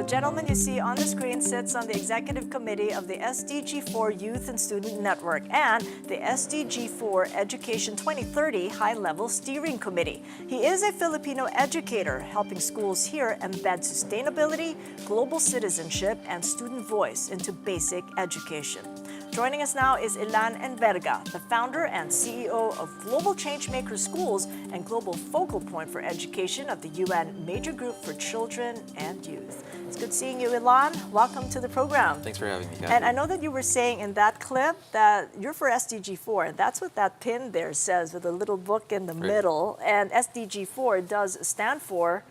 gentleman you see on the screen sits on the executive committee of the SDG4 Youth and Student Network and the SDG4 Education 2030 High-Level Steering Committee. He is a Filipino educator, helping schools here embed sustainability, global citizenship, and student voice into basic education. Joining us now is Ilan Enverga, the founder and CEO of Global Changemaker Schools and global focal point for education of the UN Major Group for Children and Youth. It's good seeing you, Ilan. Welcome to the program. Thanks for having me, Kathy. And I know that you were saying in that clip that you're for SDG4, and that's what that pin there says with a little book in the middle. And SDG4 does stand for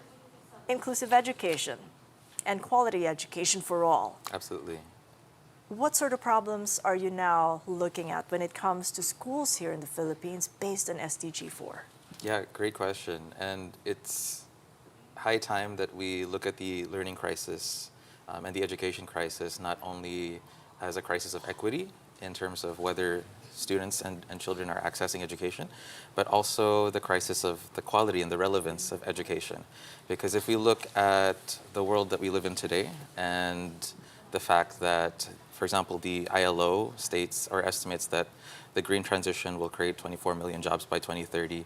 inclusive education and quality education for all. Absolutely. What sort of problems are you now looking at when it comes to schools here in the Philippines based on SDG4? Yeah, great question. And it's high time that we look at the learning crisis and the education crisis not only as a crisis of equity in terms of whether students and children are accessing education, but also the crisis of the quality and the relevance of education. Because if we look at the world that we live in today and the fact that, for example, the ILO states or estimates that the green transition will create 24 million jobs by 2030.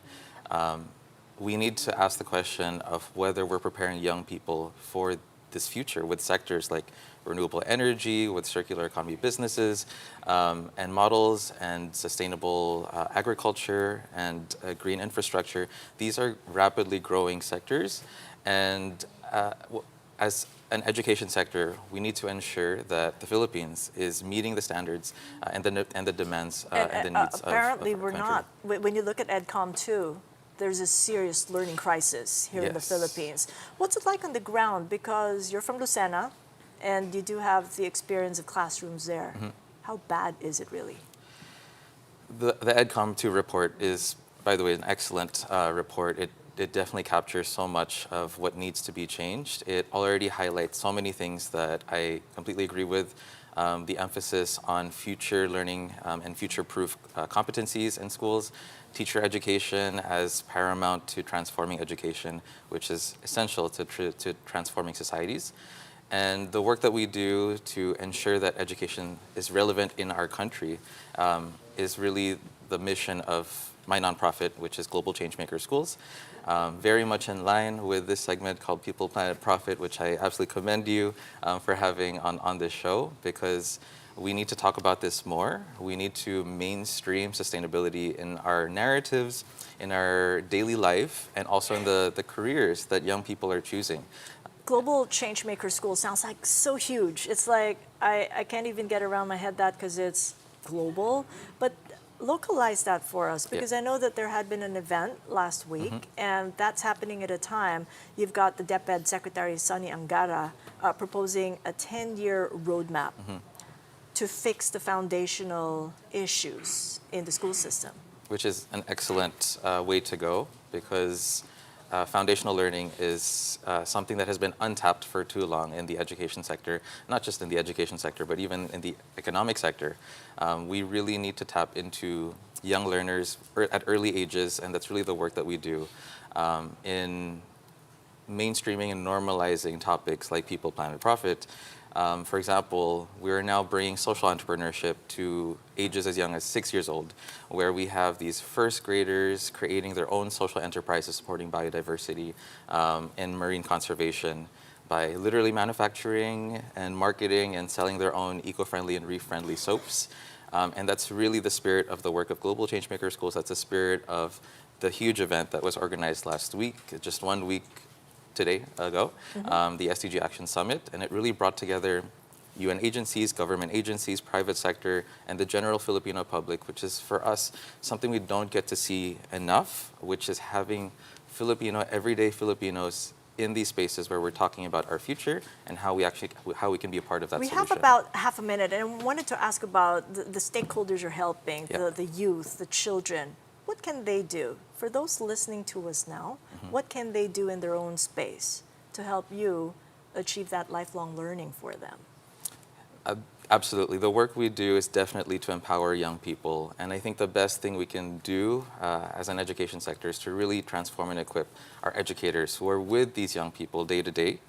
We need to ask the question of whether we're preparing young people for this future with sectors like renewable energy, with circular economy businesses, and models, and sustainable agriculture, and green infrastructure. These are rapidly growing sectors, and as an education sector, we need to ensure that the Philippines is meeting the standards and the demands and the needs apparently of our we're country. not. When you look at EdCom 2, there's a serious learning crisis here in the Yes. Philippines. What's it like on the ground? Because you're from Lucena, and you do have the experience of classrooms there. Mm-hmm. How bad is it really? The EdCom 2 report is, by the way, an excellent report. It definitely captures so much of what needs to be changed. It already highlights so many things that I completely agree with. The emphasis on future learning and future-proof competencies in schools, teacher education as paramount to transforming education, which is essential to transforming societies. And the work that we do to ensure that education is relevant in our country is really the mission of my nonprofit, which is Global Changemaker Schools. Very much in line with this segment called People, Planet, Profit, which I absolutely commend you for having on this show, because we need to talk about this more. We need to mainstream sustainability in our narratives, in our daily life, and also in the careers that young people are choosing. Global Changemaker School sounds like so huge. It's like, I can't even get around my head that because it's global. But localize that for us, because I know that there had been an event last week, and that's happening at a time. You've got the DepEd Secretary Sonny Angara proposing a 10-year roadmap to fix the foundational issues in the school system. Which is an excellent way to go, because foundational learning is something that has been untapped for too long in the education sector, not just in the education sector, but even in the economic sector. We really need to tap into young learners at early ages, and that's really the work that we do in mainstreaming and normalizing topics like People, Planet, Profit. For example, we're now bringing social entrepreneurship to ages as young as 6 years old, where we have these first graders creating their own social enterprises supporting biodiversity and marine conservation by literally manufacturing and marketing and selling their own eco-friendly and reef-friendly soaps. And that's really the spirit of the work of Global Changemaker Schools. That's the spirit of the huge event that was organized last week, just 1 week today ago, the SDG Action Summit, and it really brought together UN agencies, government agencies, private sector, and the general Filipino public, which is for us something we don't get to see enough, which is having everyday Filipinos in these spaces where we're talking about our future and how we can be a part of that solution. We have about half a minute, and I wanted to ask about the stakeholders you're helping, the youth, the children. What can they do? For those listening to us now, what can they do in their own space to help you achieve that lifelong learning for them? Absolutely. The work we do is definitely to empower young people. And I think the best thing we can do as an education sector is to really transform and equip our educators who are with these young people day to day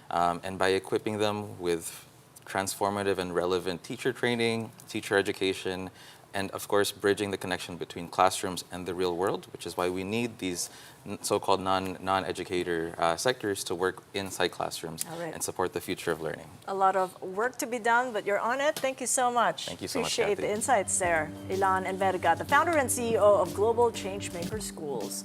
And by equipping them with transformative and relevant teacher training, teacher education, and of course, bridging the connection between classrooms and the real world, which is why we need these so-called non-educator sectors to work inside classrooms and support the future of learning. A lot of work to be done, but you're on it. Thank you so much. Thank you so much, Appreciate Kathy. the insights there. Ilan Enverga, the founder and CEO of Global Changemaker Schools.